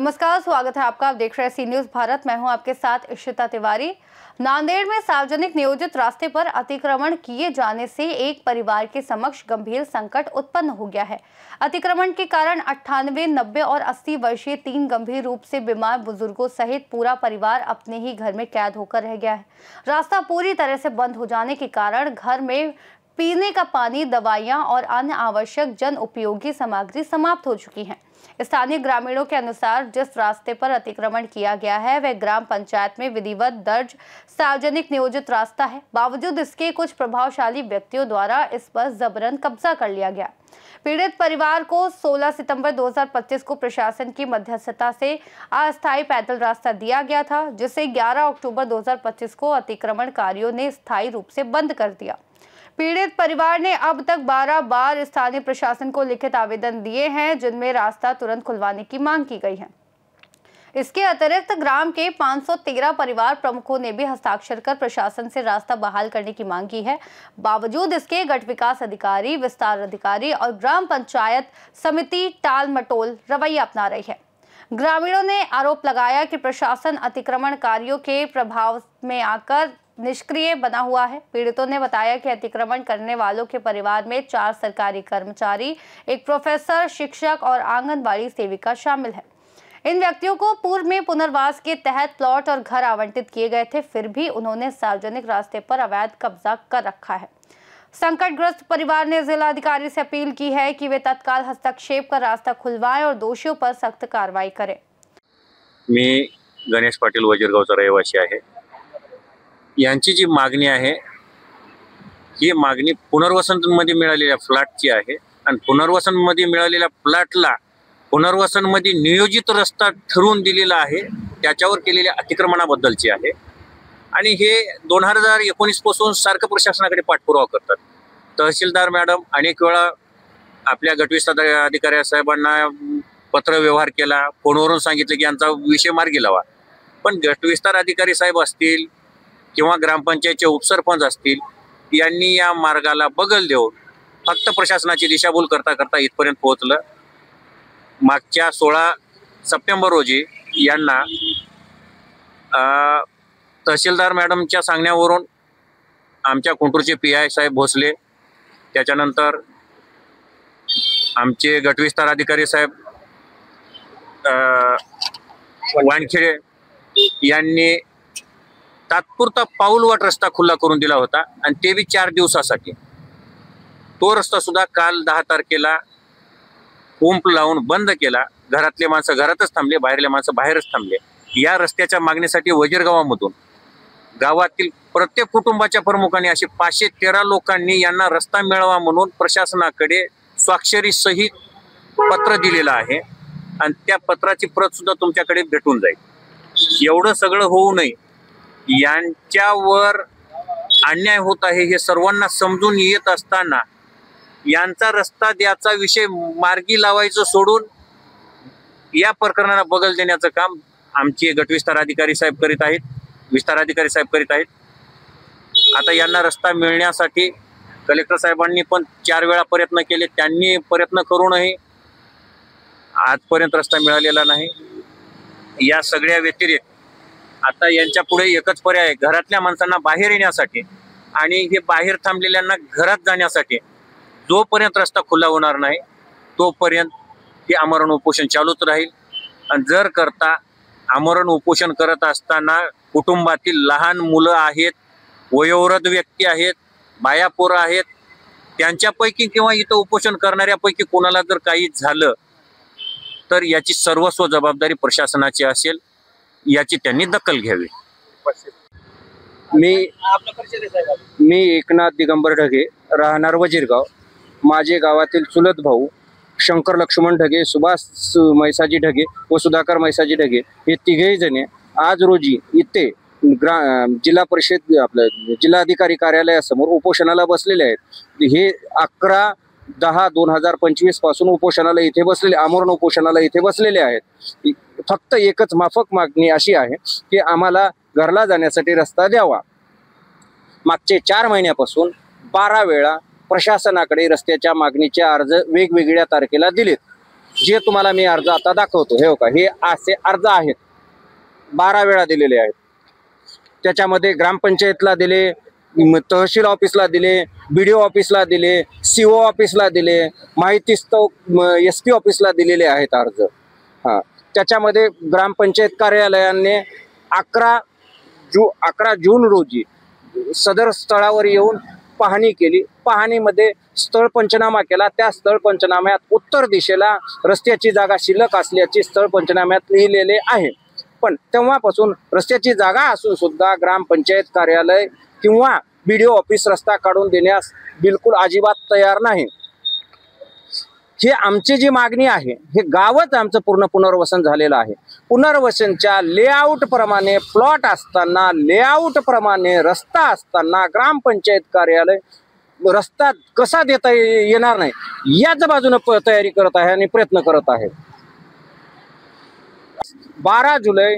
नमस्कार, स्वागत है आपका। आप देख रहे हैं सी न्यूज भारत। मैं हूं आपके साथ इशिता तिवारी। नांदेड़ में सार्वजनिक नियोजित रास्ते पर अतिक्रमण किए जाने से एक परिवार के समक्ष गंभीर संकट उत्पन्न हो गया है। अतिक्रमण के कारण 98, 90 और 80 वर्षीय 3 गंभीर रूप से बीमार बुजुर्गों सहित पूरा परिवार अपने ही घर में कैद होकर रह गया है। रास्ता पूरी तरह से बंद हो जाने के कारण घर में पीने का पानी, दवाइयां और अन्य आवश्यक जन उपयोगी सामग्री समाप्त हो चुकी हैं। स्थानीय ग्रामीणों के अनुसार जिस रास्ते पर अतिक्रमण किया गया है वह ग्राम पंचायत में विधिवत दर्ज सार्वजनिक नियोजित रास्ता है। बावजूद इसके कुछ प्रभावशाली व्यक्तियों द्वारा इस पर जबरन कब्जा कर लिया गया। पीड़ित परिवार को 16 सितंबर 2025 को प्रशासन की मध्यस्थता से अस्थायी पैदल रास्ता दिया गया था, जिसे 11 अक्टूबर 2025 को अतिक्रमणकारियों ने स्थायी रूप से बंद कर दिया। पीड़ित परिवार ने अब तक 12 बार स्थानीय प्रशासन को लिखित आवेदन दिए हैं, जिनमें रास्ता तुरंत खुलवाने की मांग की गई है। इसके अतिरिक्त ग्राम के 513 परिवार प्रमुखों ने भी हस्ताक्षर कर प्रशासन से रास्ता बहाल करने की मांग की है। बावजूद इसके गठ विकास अधिकारी, विस्तार अधिकारी और ग्राम पंचायत समिति टाल मटोल रवैया अपना रही है। ग्रामीणों ने आरोप लगाया कि प्रशासन अतिक्रमणकारियों के प्रभाव में आकर निष्क्रिय बना हुआ है। पीड़ितों ने बताया कि अतिक्रमण करने वालों के परिवार में 4 सरकारी कर्मचारी, एक प्रोफेसर, शिक्षक और आंगनबाड़ी सेविका शामिल है। इन व्यक्तियों को पूर्व में पुनर्वास के तहत प्लॉट और घर आवंटित किए गए थे, फिर भी उन्होंने सार्वजनिक रास्ते पर अवैध कब्जा कर रखा है। संकटग्रस्त परिवार ने जिला अधिकारी से अपील की है कि वे तत्काल हस्तक्षेप कर रास्ता खुलवाएं और दोषियों पर सख्त कार्रवाई करें। मी गणेश पाटील वजीरगावचा रहिवासी आहे। यांची जी मागणी आहे ही मागणी पुनर्वसनमध्ये मिळालेल्या फ्लॅटची आहे आणि पुनर्वसनमध्ये मिळालेल्या फ्लॅटला पुनर्वसनमध्ये नियोजित रस्ता ठरवून दिलेला आहे, त्याच्यावर केलेल्या अतिक्रमणाबद्दलची आहे। आणि हे 2019 पासून सारखं प्रशासनाकडे पाठपुरावा करतात। तहसीलदार मॅडम अनेक वेळा आपल्या गटविस्तार अधिकारी साहेबांना पत्र व्यवहार केला, फोनवरून सांगितलं की यांचा विषय मार्गी लावा, पण गटविस्तार अधिकारी साहेब असतील किंवा ग्रामपंचायतचे उपसरपंच असतील यांनी या मार्गाला बगल देऊन फक्त प्रशासनाची दिशाभूल करता करता इथपर्यंत पोहोचलं। मागच्या 16 सप्टेंबर रोजी यांना तहसीलदार मॅडमच्या सांगण्यावरून आमच्या कुंटूरचे PI साहेब भोसले, त्याच्यानंतर आमचे गटविस्तार अधिकारी साहेब वानखेडे यांनी तात्पुरता पाऊलवाट रस्ता खुला करून दिला होता आणि ते बी 4 दिवसासाठी। तो रस्ता सुद्धा काल 10 तारखेला कुंप लावून बंद केला। घरातले माणसं घरातच थांबले, बाहेरले माणसं बाहेरच थांबले। या रस्त्याच्या मागणीसाठी वजीरगावामधून गावातील प्रत्येक कुटुंबाच्या प्रमुखांनी असे 513 लोकांनी यांना रस्ता मिळावा म्हणून प्रशासनाकडे स्वाक्षरी सहित पत्र दिलेलं आहे आणि त्या पत्राची प्रत सुद्धा तुमच्याकडे भेटून जाईल। एवढं सगळं होऊ नये, यांच्यावर अन्याय होत आहे हे सर्वांना समजून येत असताना यांचा रस्ता द्यायचा विषय मार्गी लावायचं सोडून या प्रकरणाला बगल देण्याचं काम आमचे गटविस्तार अधिकारी साहेब करीत आहेत, विस्तार अधिकारी साहेब करीत आहेत। आता यांना रस्ता मिळण्यासाठी कलेक्टर साहेबांनी पण 4 वेळा प्रयत्न केले, त्यांनी प्रयत्न करूनही आजपर्यंत रस्ता मिळालेला नाही। या सगळ्या व्यतिरिक्त आता यांच्या पुढे एकच पर्याय आहे, घरातल्या माणसांना बाहेर येण्यासाठी आणि हे बाहेर थांबलेल्यांना घरात जाण्यासाठी जोपर्यंत रस्ता खुला होणार नाही तोपर्यंत हे आमरण उपोषण चालूच राहील। आणि जर करता आमरण उपोषण करत असताना कुटुंबातील लहान मुलं आहेत, वयोवृद्ध व्यक्ती आहेत, बायापोरं आहेत, त्यांच्यापैकी किंवा इथं उपोषण करणाऱ्यापैकी कोणाला जर काही झालं तर याची सर्वस्व जबाबदारी प्रशासनाची असेल, याची त्यांनी दखल घ्यावी। मी एकनाथ दिगंबर ढगे, राहणार वजीरगाव। माझे गावातील चुलत भाऊ शंकर लक्ष्मण ढगे, सुभाष मैसाजी ढगे व सुधाकर मैसाजी ढगे हे तिघेही जण आज रोजी इथे जिल्हा परिषद आपलं जिल्हाधिकारी कार्यालयासमोर उपोषणाला बसलेले आहेत। हे 11/10/2025 पासून उपोषणाला इथे बसलेले, आमरण उपोषणाला इथे बसलेले आहेत। फक्त एकच माफक मागणी अशी आहे की आम्हाला घरला जाण्यासाठी रस्ता द्यावा। मागचे 4 महिन्यापासून 12 वेळा प्रशासनाकडे रस्त्याच्या मागणीचे अर्ज वेगवेगळ्या तारखेला दिलेत, जे तुम्हाला मी अर्ज आता दाखवतो, हे का, हे असे अर्ज आहेत, 12 वेळा दिलेले आहेत. त्याच्यामध्ये ग्रामपंचायतला दिले, तहसील ऑफिसला दिले, BDO ऑफिसला दिले, CO ऑफिसला दिले, माहिती SP ऑफिसला दिलेले आहेत अर्ज. हा, त्याच्यामध्ये ग्रामपंचायत कार्यालयाने 11 जून रोजी सदर स्थळावर येऊन पाहणी केली. पाहणीमध्ये स्थळ पंचनामा केला. त्या स्थळ पंचनाम्यात उत्तर दिशेला रस्त्याची जागा शिल्लक असल्याची स्थळ पंचनाम्यात लिहिलेले आहे. पण तेव्हापासून रस्त्याची जागा असून सुद्धा ग्रामपंचायत कार्यालय किंवा BDO ऑफिस रस्ता काढून देण्यास बिलकुल अजिबात तयार नाही. ही आमची जी मागणी आहे, हे गावच आमचं पूर्ण पुनर्वसन झालेलं आहे. पुनर्वसनच्या लेआउट प्रमाणे प्लॉट असताना, लेआउट प्रमाणे रस्ता असताना ग्रामपंचायत कार्यालय रस्ता कसा देता येणार नाही याच बाजूने तयारी करत आहे आणि प्रयत्न करत आहे. 12 जुलै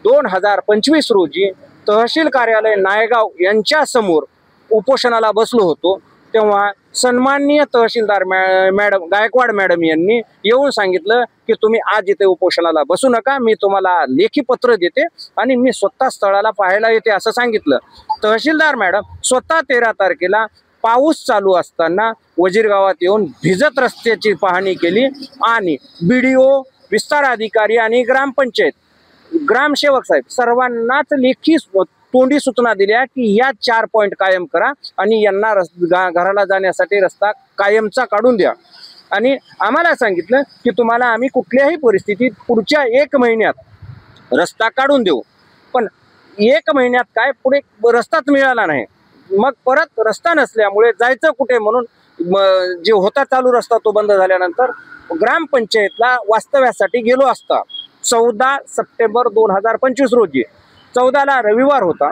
2025 रोजी तहसील कार्यालय नायगाव यांच्या समोर उपोषणाला बसलो होतो. तेव्हा सन्माननीय तहसीलदार मॅडम गायकवाड मॅडम यांनी येऊन सांगितलं की तुम्ही आज इथे उपोषणाला बसू नका, मी तुम्हाला लेखी पत्र देते आणि मी स्वतः स्थळाला पाहायला येते असं सांगितलं. तहसीलदार मॅडम स्वतः 13 तारखेला पाऊस चालू असताना वजीर गावात येऊन भिजत रस्त्याची पाहणी केली आणि BDO, विस्तार अधिकारी आणि ग्रामपंचायत, ग्रामसेवक साहेब सर्वांनाच लेखी तोंडी सूचना दिल्या की या 4 पॉइंट कायम करा आणि यांना घराला जाण्यासाठी रस्ता कायमचा काढून द्या. आणि आम्हाला सांगितलं की तुम्हाला आम्ही कुठल्याही परिस्थितीत पुढच्या 1 महिन्यात रस्ता काढून देऊ. पण 1 महिन्यात काय पुढे रस्ताच मिळाला नाही. मग परत रस्ता नसल्यामुळे जायचं कुठे म्हणून जे होता चालू रस्ता तो बंद झाल्यानंतर ग्रामपंचायतला वास्तव्यासाठी गेलो असता 14 सप्टेंबर 2025 रोजी, 14ला रविवार होता.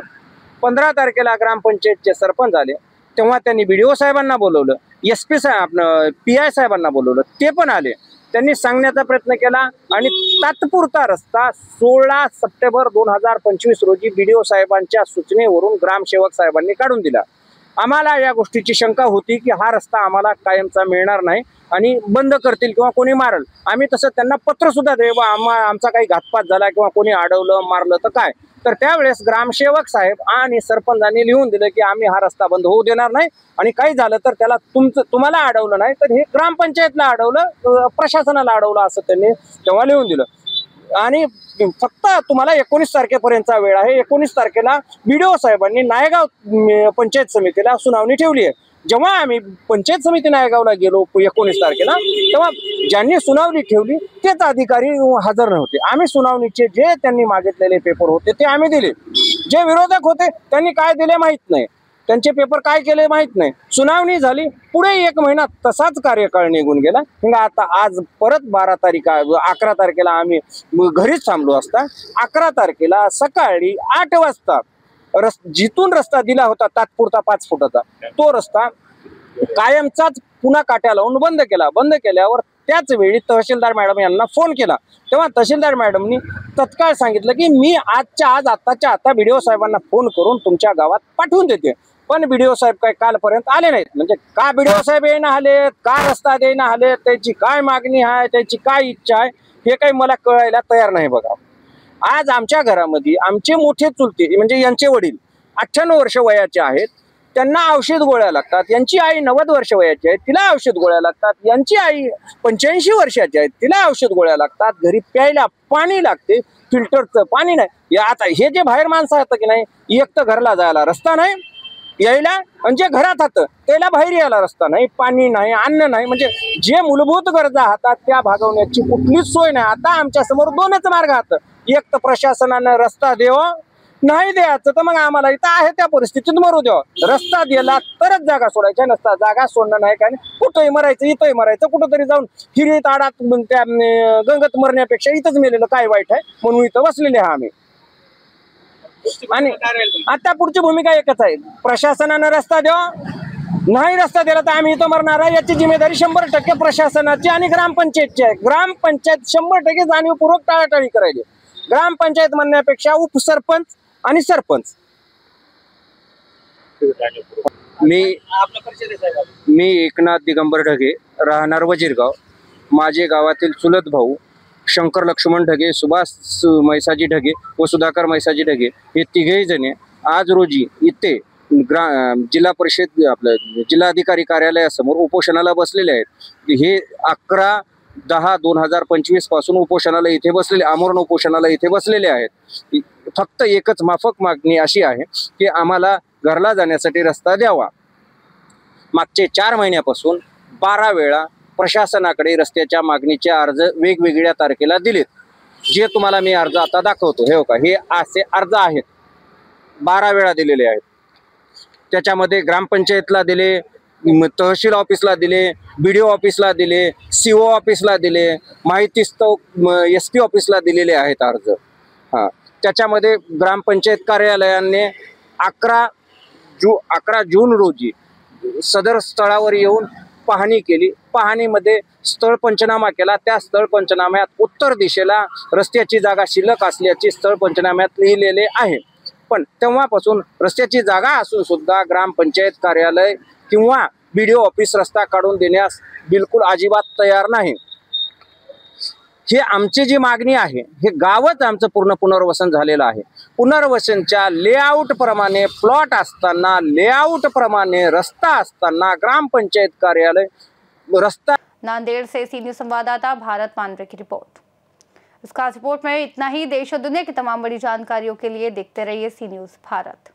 15 तारखेला ग्रामपंचायतचे सरपंच आले. तेव्हा त्यांनी BDO साहेबांना बोलवलं, SP साहेब PI साहेबांना बोलवलं, ते पण आले. त्यांनी सांगण्याचा प्रयत्न केला आणि तात्पुरता रस्ता 16 सप्टेंबर 2025 रोजी BDO साहेबांच्या सूचनेवरून ग्रामसेवक साहेबांनी काढून दिला. आम्हाला या गोष्टीची शंका होती की हा रस्ता आम्हाला कायमचा मिळणार नाही आणि बंद करतील किंवा कोणी मारल. आम्ही तसं त्यांना पत्र सुद्धा देऊ, आमचा काही घातपात झाला किंवा कोणी अडवलं मारलं तर काय. तर त्यावेळेस ग्रामसेवक साहेब आणि सरपंचांनी लिहून दिलं की आम्ही हा रस्ता बंद होऊ देणार नाही आणि काही झालं तर त्याला तुम्हाला अडवलं नाही तर हे ग्रामपंचायतला अडवलं, प्रशासनाला अडवलं असं त्यांनी तेव्हा लिहून दिलं. आणि फक्त तुम्हाला 19 तारखेपर्यंतचा वेळ आहे. 19 तारखेला BDO साहेबांनी नायगाव पंचायत समितीला सुनावणी ठेवली आहे. जेव्हा आम्ही पंचायत समिती नायगावला गेलो 19 तारखेला, तेव्हा ज्यांनी सुनावणी ठेवली तेच अधिकारी हजर नव्हते. आम्ही सुनावणीचे जे त्यांनी मागितलेले पेपर होते ते आम्ही दिले. जे विरोधक होते त्यांनी काय दिले माहीत नाही, त्यांचे पेपर काय केले माहीत नाही. सुनावणी झाली, पुढे 1 महिना तसाच कार्यकाळ निघून गेला. मग आता आज परत 11 तारखेला आम्ही घरीच थांबलो असता. 11 तारखेला सकाळी 8 वाजता जिथून रस्ता दिला होता तात्पुरता 5 फुटाचा, तो रस्ता कायमचाच पुन्हा काट्या लावून बंद केला. बंद केल्यावर त्याच वेळी तहसीलदार मॅडम यांना फोन केला. तेव्हा तहसीलदार मॅडमनी तत्काळ सांगितलं की मी आत्ताच्या आता BDO साहेबांना फोन करून तुमच्या गावात पाठवून देते. पण BDO साहेब काय कालपर्यंत आले नाहीत. म्हणजे का BDO साहेब येणं आले, का रस्ता देणं आले, त्याची काय मागणी आहे, त्याची काय इच्छा आहे, हे काही मला कळायला तयार नाही. बघा, आज आमच्या घरामध्ये आमचे मोठे चुलते म्हणजे यांचे वडील 98 वर्ष वयाचे आहेत, त्यांना औषध गोळ्या लागतात. यांची आई 90 वर्ष वयाची आहे, तिला औषध गोळ्या लागतात. यांची आई 85 वर्षाची आहे, तिला औषध गोळ्या लागतात. घरी प्यायला पाणी लागते, फिल्टरचं पाणी नाही. आता हे जे बाहेर माणसं आहेत की नाही, एक तर घरला जायला रस्ता नाही, यायला आणि जे घरात हात त्याला बाहेर यायला रस्ता नाही, पाणी नाही, अन्न नाही. म्हणजे जे मूलभूत गरजा हातात त्या भागवण्याची कुठलीच सोय नाही. आता आमच्या समोर 2च मार्ग आहेत. एक तर प्रशासनानं रस्ता द्यावा, नाही द्यायचं तर मग आम्हाला इथं आहे त्या परिस्थितीत मरू द्यावा. रस्ता दिला तरच जागा सोडायच्या, नसता जागा सोडणं नाही. काय कुठंही मरायचं, इथंही मरायचं, कुठंतरी जाऊन हिरीत आडात त्या गंगत मरण्यापेक्षा इथंच मेलेलं काय वाईट आहे, म्हणून इथं बसलेले आहे आम्ही. आणि आता पुढची भूमिका एकच आहे, प्रशासनानं रस्ता द्यावा, नाही रस्ता दिला तर आम्ही इथं मरणार आहे. याची जिम्मेदारी 100% प्रशासनाची आणि ग्रामपंचायतची आहे. ग्रामपंचायत 100% जाणीवपूर्वक टाळाटाळी करायची. ग्रामपंचायत म्हणण्यापेक्षा उपसरपंच आणि सरपंच. मी एकनाथ दिगंबर ढगे, राहणार वजीरगाव. माझे गावातील चुलत भाऊ शंकर लक्ष्मण ढगे, सुभाष मैसाजी ढगे व सुधाकर मैसाजी ढगे हे तिघेही जणे आज रोजी इथे जिल्हा परिषद आपलं जिल्हाधिकारी कार्यालयासमोर उपोषणाला बसलेले आहेत। हे 11/10/2025 पासून उपोषणाला इथे बसलेले, आमरण उपोषणाला इथे बसलेले आहेत। फक्त एकच माफक मागणी अशी आहे की आम्हाला घरला जाण्यासाठी रस्ता द्यावा। मागचे 4 महिन्यापासून 12 वेळा प्रशासनाकडे रस्त्याच्या मागणीचे अर्ज वेगवेगळ्या तारखेला दिलेत। जे तुम्हाला मी अर्ज आता दाखवतो, हे का हे असे अर्ज आहेत, 12 वेळा दिलेले आहेत। त्याच्यामध्ये ग्रामपंचायतला दिले, तहसील ऑफिसला दिले, BDO ऑफिसला दिले, CO ऑफिसला दिले, माहिती SP ऑफिसला दिलेले आहेत अर्ज। त्याच्यामध्ये ग्रामपंचायत कार्यालयाने 11 जून रोजी सदर स्थळावर येऊन पाहणी केली। पाहणीमध्ये स्थळ पंचनामा केला। त्या स्थळ पंचनाम्यात उत्तर दिशेला रस्त्याची जागा शिल्लक असल्याची स्थळ पंचनाम्यात लिहिलेले आहे। पण तेव्हापासून रस्त्याची जागा असून सुद्धा ग्रामपंचायत कार्यालय किंवा BDO ऑफिस रस्ता काढून देण्यास बिलकुल अजिबात तयार नाही। ही आमची जी मागणी आहे, हे गावच आमचं पूर्ण पुनर्वसन झालेलं आहे। पुनर्वसनच्या लेआउट प्रमाणे प्लॉट असताना, लेआउट प्रमाणे रस्ता असताना ग्रामपंचायत कार्यालय रस्ता। नांदेड़ से सी न्यूज़ संवाददाता भारत मानवे की रिपोर्ट। इस खास रिपोर्ट में इतना ही। देश और दुनिया की तमाम बड़ी जानकारियों के लिए देखते रहिए सी न्यूज़ भारत।